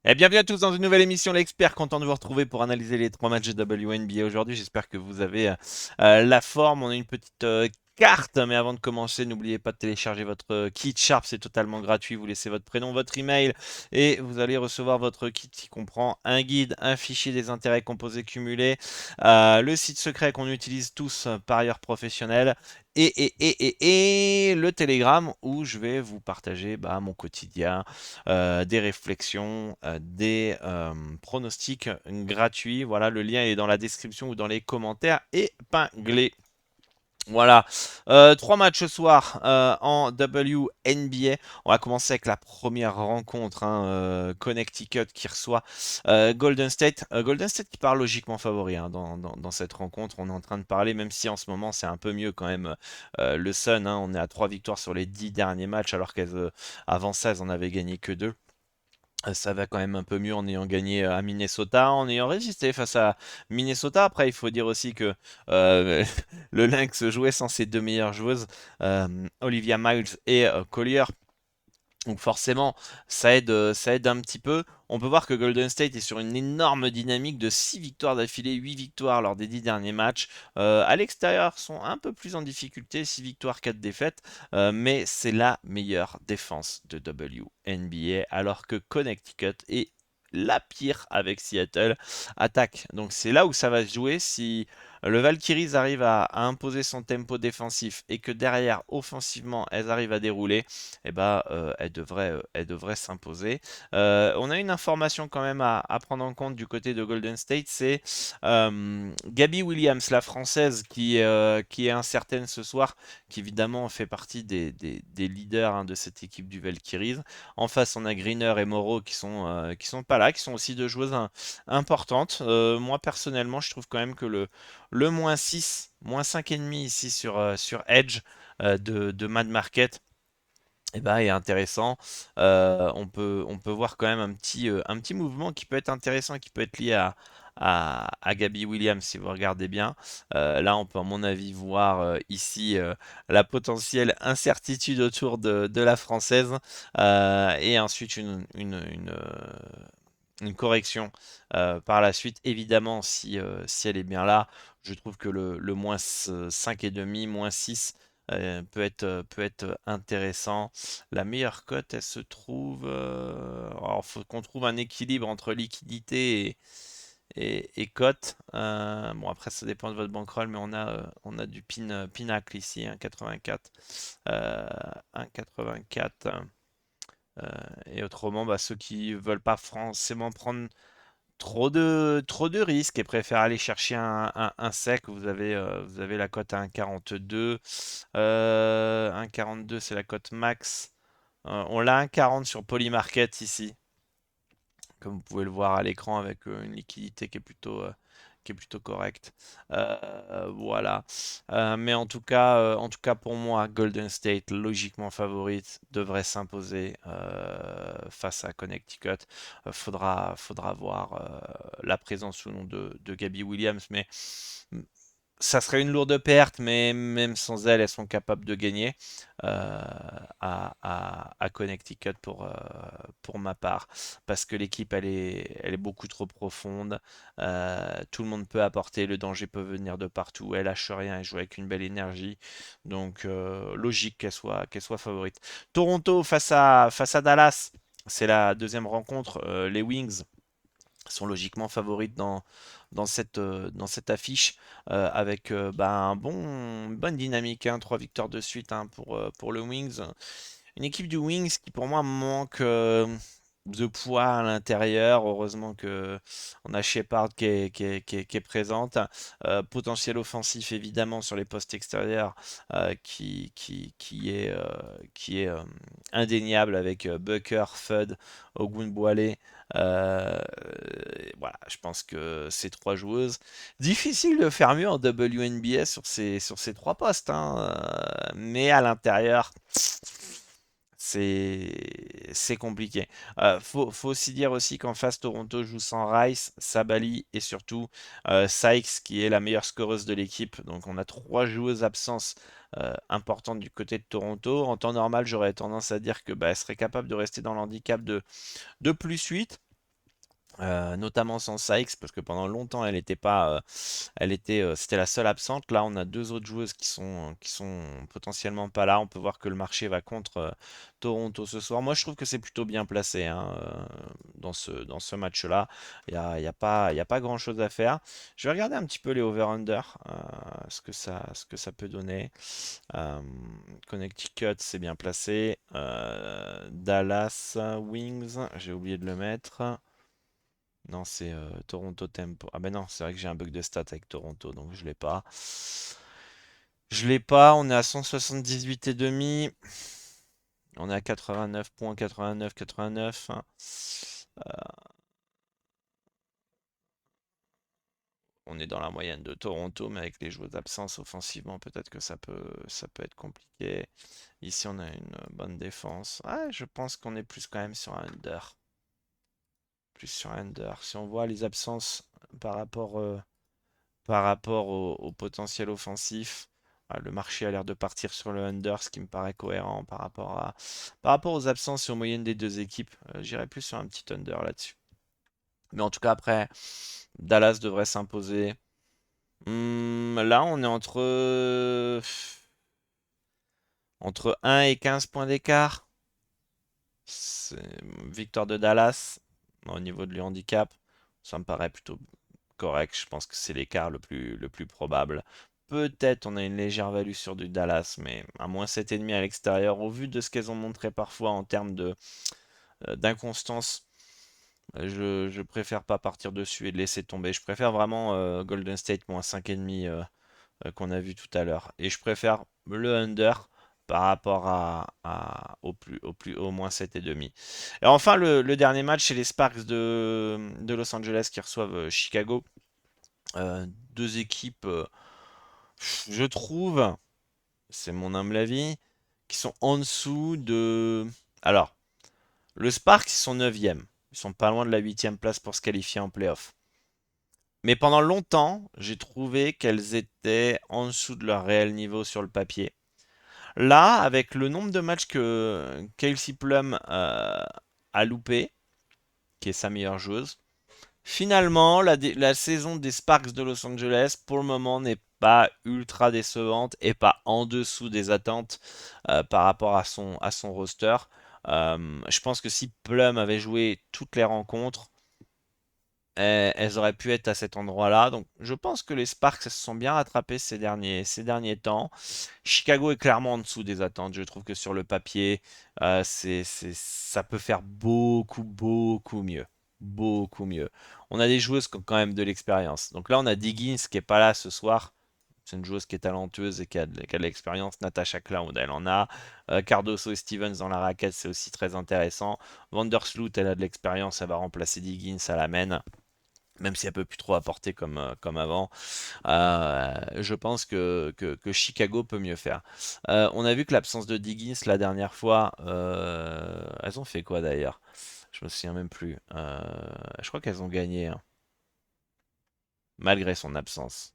Et bienvenue à tous dans une nouvelle émission L'Expert, content de vous retrouver pour analyser les trois matchs de WNBA aujourd'hui. J'espère que vous avez la forme. On a une petite carte, mais avant de commencer, n'oubliez pas de télécharger votre kit Sharp, c'est totalement gratuit. Vous laissez votre prénom, votre email et vous allez recevoir votre kit qui comprend un guide, un fichier des intérêts composés cumulés, le site secret qu'on utilise tous par ailleurs professionnel et le Telegram où je vais vous partager mon quotidien, des réflexions, des pronostics gratuits. Voilà, le lien est dans la description ou dans les commentaires épinglés. Voilà, trois matchs ce soir en WNBA. On va commencer avec la première rencontre, hein, Connecticut qui reçoit Golden State. Golden State qui part logiquement favori, hein, dans cette rencontre. On est en train de parler, même si en ce moment c'est un peu mieux quand même. Le Sun, hein, on est à 3 victoires sur les 10 derniers matchs, alors qu'avant ça, elles en avaient gagné que 2. Ça va quand même un peu mieux en ayant gagné à Minnesota, en ayant résisté face à Minnesota. Après, il faut dire aussi que euh, le Lynx jouait sans ses deux meilleures joueuses, Olivia Miles et Collier. Donc forcément, ça aide un petit peu. On peut voir que Golden State est sur une énorme dynamique de 6 victoires d'affilée, 8 victoires lors des 10 derniers matchs. À l'extérieur, sont un peu plus en difficulté, 6 victoires, 4 défaites, mais c'est la meilleure défense de WNBA, alors que Connecticut est la pire avec Seattle attaque. Donc c'est là où ça va se jouer. Si le Valkyries arrive à imposer son tempo défensif et que derrière, offensivement, elles arrivent à dérouler, eh ben, elle devrait s'imposer. On a une information quand même à prendre en compte du côté de Golden State, c'est Gabby Williams, la française, qui est incertaine ce soir, qui évidemment fait partie des leaders, hein, de cette équipe du Valkyries. En face, on a Greener et Moreau qui sont pas là, qui sont aussi deux joueuses importantes. Moi, personnellement, je trouve quand même que le moins 6, moins 5,5 ici sur Edge de Mad Market, eh ben, est intéressant. On peut voir quand même un petit mouvement qui peut être intéressant, qui peut être lié à Gabby Williams si vous regardez bien. Là, on peut à mon avis voir ici la potentielle incertitude autour de la française, et ensuite une correction par la suite. Évidemment, si elle est bien là, je trouve que le moins 5,5, moins 6 peut être intéressant. La meilleure cote, elle se trouve. Alors, faut qu'on trouve un équilibre entre liquidité et cote. Bon, après, ça dépend de votre bankroll, mais on a du pinacle ici, 1,84. Euh, 1,84. Euh, et autrement, ceux qui veulent pas forcément prendre trop de risques et préfèrent aller chercher un sec, vous avez la cote à 1,42. 1,42, c'est la cote max. On l'a 1,40 sur Polymarket ici, comme vous pouvez le voir à l'écran, avec une liquidité qui est plutôt correcte. Voilà. Mais en tout cas pour moi, Golden State, logiquement favorite, devrait s'imposer face à Connecticut. Faudra voir la présence ou non de Gabby Williams, mais ça serait une lourde perte, mais même sans elle, elles sont capables de gagner à Connecticut pour ma part, parce que l'équipe, elle est beaucoup trop profonde. Tout le monde peut apporter, le danger peut venir de partout. Elle lâche rien, elle joue avec une belle énergie, donc logique qu'elle soit favorite. Toronto face à Dallas, c'est la deuxième rencontre. Les Wings sont logiquement favorites dans cette affiche, avec une bonne dynamique, hein, 3 victoires de suite, hein, pour le Wings. Une équipe du Wings qui pour moi manque de poids à l'intérieur. Heureusement que on a Shepard qui est présente. Potentiel offensif évidemment sur les postes extérieurs, qui est indéniable avec Bucker, Fudd, Ogunbowale. Euh, voilà, je pense que ces trois joueuses, difficile de faire mieux en WNBA sur ces trois postes, hein, mais à l'intérieur, c'est compliqué. Faut aussi dire aussi qu'en face, Toronto joue sans Rice, Sabali et surtout Sykes, qui est la meilleure scoreuse de l'équipe. Donc on a trois joueuses absences importantes du côté de Toronto. En temps normal, j'aurais tendance à dire que elle serait capable de rester dans l'handicap de plus 8. Notamment sans Sykes, parce que pendant longtemps, elle était pas, c'était la seule absente. Là, on a deux autres joueuses qui sont potentiellement pas là. On peut voir que le marché va contre Toronto ce soir. Moi, je trouve que c'est plutôt bien placé hein, dans ce match-là. Il y a pas grand-chose à faire. Je vais regarder un petit peu les over-under, ce que ça peut donner. Euh, Connecticut, c'est bien placé. Dallas Wings, j'ai oublié de le mettre. Non, c'est Toronto Tempo. Ah ben non, c'est vrai que j'ai un bug de stats avec Toronto, donc je l'ai pas. Je l'ai pas, on est à 178 et demi. On est à 89 points, 89, 89. On est dans la moyenne de Toronto, mais avec les joueurs d'absence offensivement, peut-être que ça peut être compliqué. Ici, on a une bonne défense. Ah, je pense qu'on est plus quand même sur un under. Plus sur un under. Si on voit les absences par rapport au potentiel offensif. Le marché a l'air de partir sur le under, ce qui me paraît cohérent par rapport aux absences et aux moyennes des deux équipes. J'irais plus sur un petit under là-dessus. Mais en tout cas, après, Dallas devrait s'imposer. Là, on est entre 1 et 15 points d'écart. C'est victoire de Dallas au niveau de le handicap. Ça me paraît plutôt correct. Je pense que c'est l'écart le plus probable. Peut-être on a une légère value sur du Dallas, mais à moins 7,5 à l'extérieur, au vu de ce qu'elles ont montré parfois en termes d'inconstance, je préfère pas partir dessus et de laisser tomber. Je préfère vraiment Golden State moins 5,5 qu'on a vu tout à l'heure. Et je préfère le under par rapport au moins 7,5. Et enfin, le dernier match, c'est les Sparks de Los Angeles qui reçoivent Chicago. Deux équipes, je trouve, c'est mon humble avis, qui sont en dessous de... Alors, le Sparks, ils sont 9e. Ils sont pas loin de la 8e place pour se qualifier en playoff. Mais pendant longtemps, j'ai trouvé qu'elles étaient en dessous de leur réel niveau sur le papier. Là, avec le nombre de matchs que Kelsey Plum a loupé, qui est sa meilleure joueuse, finalement, la saison des Sparks de Los Angeles, pour le moment, n'est pas ultra décevante et pas en dessous des attentes par rapport à son roster. Je pense que si Plum avait joué toutes les rencontres, elles auraient pu être à cet endroit-là. Donc, je pense que les Sparks se sont bien rattrapés ces derniers temps. Chicago est clairement en dessous des attentes. Je trouve que sur le papier, ça peut faire beaucoup, beaucoup mieux. Beaucoup mieux. On a des joueuses qui ont quand même de l'expérience. Donc là, on a Diggins qui est pas là ce soir. C'est une joueuse qui est talentueuse et qui a de l'expérience. Natasha Cloud, elle en a. Cardoso et Stevens dans la raquette, c'est aussi très intéressant. Vandersloot, elle a de l'expérience. Elle va remplacer Diggins à la main. Même si elle peut plus trop apporter comme avant. Je pense que Chicago peut mieux faire. On a vu que l'absence de Diggins la dernière fois, elles ont fait quoi d'ailleurs? Je me souviens même plus. Je crois qu'elles ont gagné hein, malgré son absence.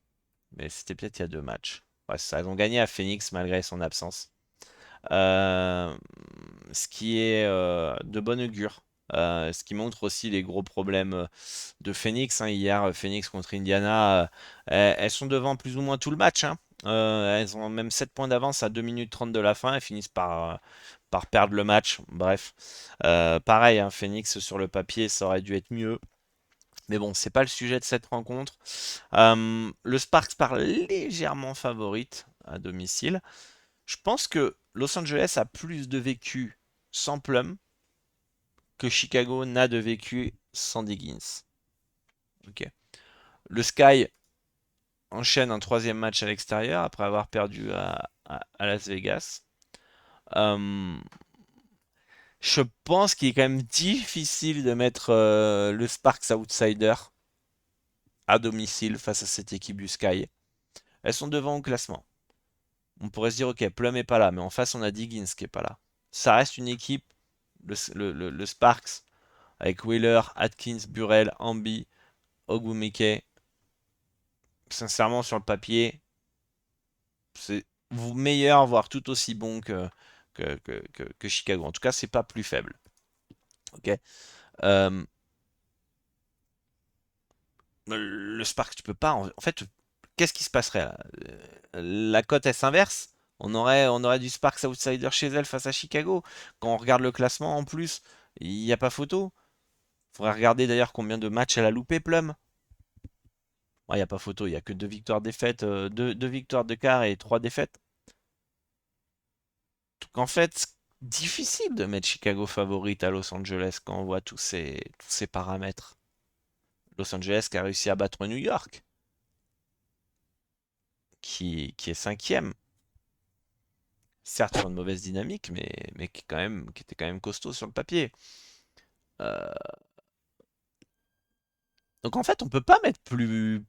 Mais c'était peut-être il y a deux matchs. Ouais, c'est ça, elles ont gagné à Phoenix malgré son absence. Euh, Ce qui est de bon augure. Ce qui montre aussi les gros problèmes de Phoenix. Hein. Hier, Phoenix contre Indiana, elles sont devant plus ou moins tout le match. Hein. Elles ont même 7 points d'avance à 2 minutes 30 de la fin. Elles finissent par perdre le match. Bref, pareil, hein, Phoenix sur le papier, ça aurait dû être mieux. Mais bon, c'est pas le sujet de cette rencontre. Le Sparks part légèrement favorite à domicile. Je pense que Los Angeles a plus de vécu sans Plum que Chicago n'a de vécu sans Diggins. Ok. Le Sky enchaîne un troisième match à l'extérieur après avoir perdu à Las Vegas. Euh, je pense qu'il est quand même difficile de mettre le Sparks outsider à domicile face à cette équipe du Sky. Elles sont devant au classement. On pourrait se dire, ok, Plum est pas là, mais en face, on a Diggins qui est pas là. Ça reste une équipe, le Sparks, avec Wheeler, Atkins, Burrell, Ambi, Ogwumike. Sincèrement, sur le papier, c'est meilleur, voire tout aussi bon que Chicago. En tout cas, c'est pas plus faible. Ok. Euh, Le Sparks, tu peux pas. En fait, qu'est-ce qui se passerait là? La cote elle s'inverse. On aurait du Sparks outsider chez elle face à Chicago. Quand on regarde le classement en plus, il n'y a pas photo. Faudrait regarder d'ailleurs combien de matchs elle a loupé, Plum. Il n'y a pas photo, il n'y a que deux victoires défaites, deux victoires de quart et trois défaites. Donc en fait, difficile de mettre Chicago favorite à Los Angeles quand on voit tous ces paramètres. Los Angeles qui a réussi à battre New York, qui est cinquième. Certes sur une mauvaise dynamique, mais qui était quand même costaud sur le papier. Euh, donc en fait, on peut pas mettre plus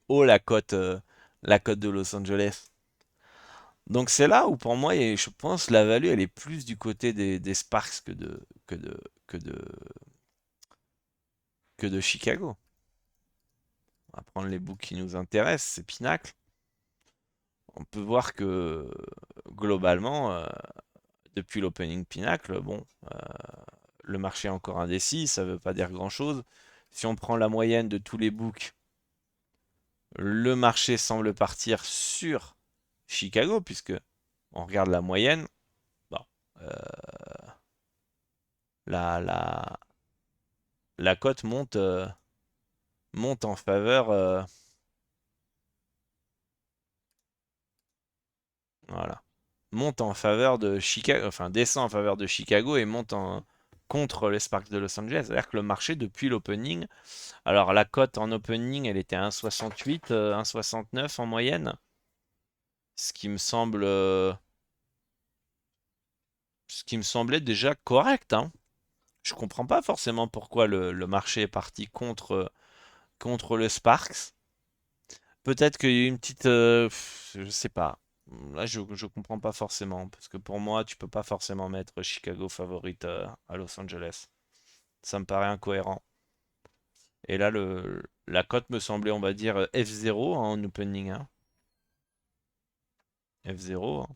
haut la cote de Los Angeles. Donc c'est là où pour moi, je pense la value elle est plus du côté des Sparks que de, que de, que de Chicago. On va prendre les books qui nous intéressent, c'est Pinacle. On peut voir que globalement, depuis l'opening Pinacle, bon, le marché est encore indécis, ça veut pas dire grand-chose. Si on prend la moyenne de tous les books, le marché semble partir sur Chicago, puisque on regarde la moyenne. Bon, euh, la, la cote monte en faveur, voilà, monte en faveur de Chicago, enfin descend en faveur de Chicago et contre les Sparks de Los Angeles. C'est-à-dire que le marché depuis l'opening, alors la cote en opening, elle était à 1,68, 1,69 en moyenne, ce qui me semble, ce qui me semblait déjà correct, hein. Je comprends pas forcément pourquoi le marché est parti contre le Sparks. Peut-être qu'il y a eu une petite, je sais pas. Là, je comprends pas forcément parce que pour moi, tu peux pas forcément mettre Chicago favorite à Los Angeles. Ça me paraît incohérent. Et là, la cote me semblait, on va dire, F0 en opening, hein. F0, hein.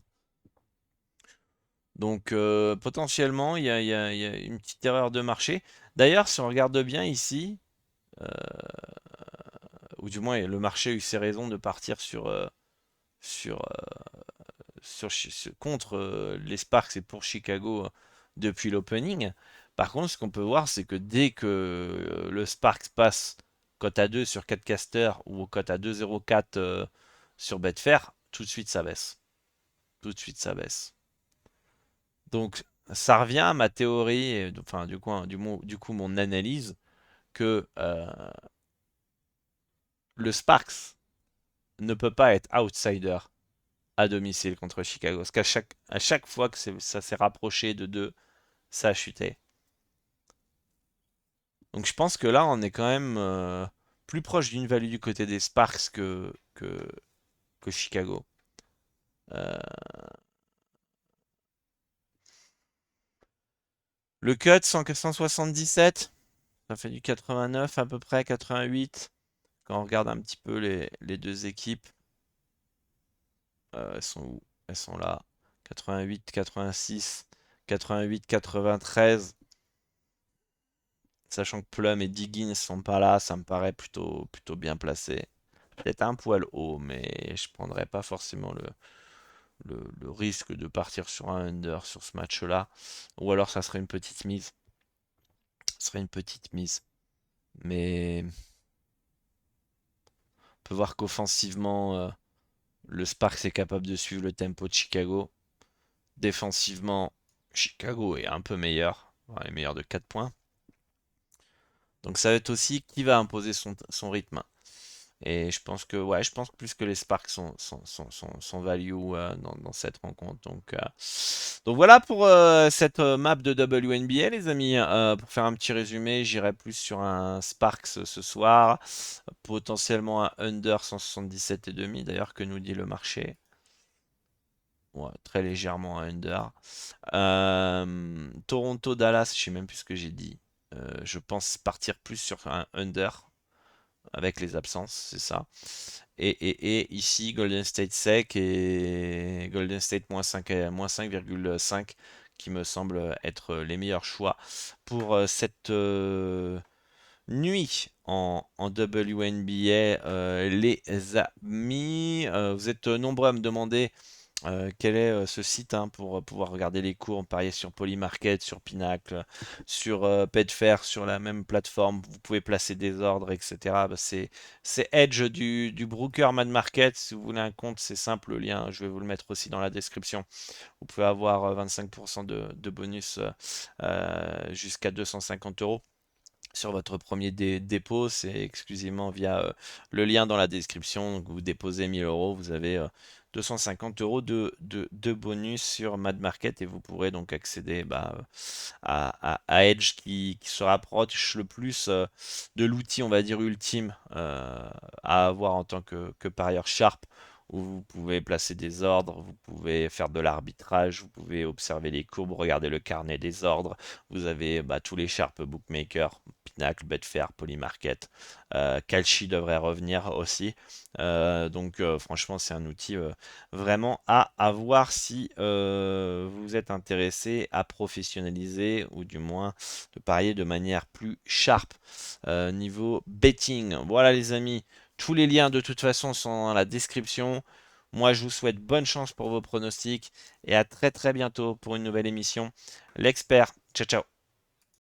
Donc potentiellement, il y a une petite erreur de marché. D'ailleurs, si on regarde bien ici, euh, ou du moins le marché a eu ses raisons de partir sur, contre les Sparks et pour Chicago depuis l'opening. Par contre, ce qu'on peut voir, c'est que dès que le Sparks passe cote à 2 sur 4 casters ou cote à 2,04 sur Betfair, tout de suite ça baisse. Tout de suite ça baisse. Donc ça revient à ma théorie, enfin du coup mon analyse, que le Sparks ne peut pas être outsider à domicile contre Chicago. Parce à chaque fois que ça s'est rapproché de 2, ça a chuté. Donc je pense que là, on est quand même plus proche d'une value du côté des Sparks que Chicago. Euh, le cut, 177, ça fait du 89 à peu près, 88. Quand on regarde un petit peu les deux équipes, elles sont où? Elles sont là. 88, 86, 88, 93. Sachant que Plum et Diggins sont pas là, ça me paraît plutôt bien placé. Peut-être un poil haut, mais je prendrais pas forcément le risque de partir sur un under sur ce match-là. Ou alors ça serait une petite mise. Ce serait une petite mise. Mais on peut voir qu'offensivement, le Sparks est capable de suivre le tempo de Chicago. Défensivement, Chicago est un peu meilleur. Il est meilleur de 4 points. Donc ça va être aussi qui va imposer son rythme. Et je pense plus que les Sparks sont value dans cette rencontre. Donc voilà pour cette map de WNBA, les amis. Pour faire un petit résumé, j'irai plus sur un Sparks ce soir, potentiellement un under 177,5 d'ailleurs que nous dit le marché. Ouais, très légèrement un under. Toronto-Dallas, je sais même plus ce que j'ai dit. Je pense partir plus sur un under avec les absences, c'est ça. Et ici, Golden State sec et Golden State moins 5,5 qui me semblent être les meilleurs choix pour cette nuit en WNBA, les amis. Vous êtes nombreux à me demander quel est ce site hein, pour pouvoir regarder les cours, parier sur Polymarket, sur Pinacle, sur Betfair, sur la même plateforme. Vous pouvez placer des ordres, etc. Bah, c'est Edge du broker Mad Market. Si vous voulez un compte, c'est simple. Le lien, je vais vous le mettre aussi dans la description. Vous pouvez avoir 25% de bonus jusqu'à 250 euros sur votre premier dépôt. C'est exclusivement via le lien dans la description. Donc vous déposez 1000 euros, vous avez 250 euros de bonus sur Mad Market et vous pourrez donc accéder à Edge qui se rapproche le plus de l'outil, on va dire, ultime à avoir en tant que parieur sharp où vous pouvez placer des ordres, vous pouvez faire de l'arbitrage, vous pouvez observer les courbes, regarder le carnet des ordres. Vous avez tous les sharp bookmakers, Pinacle, Betfair, Polymarket. Kalshi devrait revenir aussi. Donc franchement, c'est un outil vraiment à avoir si vous êtes intéressé à professionnaliser ou du moins de parier de manière plus sharp niveau betting. Voilà les amis, tous les liens de toute façon sont dans la description. Moi, je vous souhaite bonne chance pour vos pronostics et à très très bientôt pour une nouvelle émission. L'expert, ciao ciao.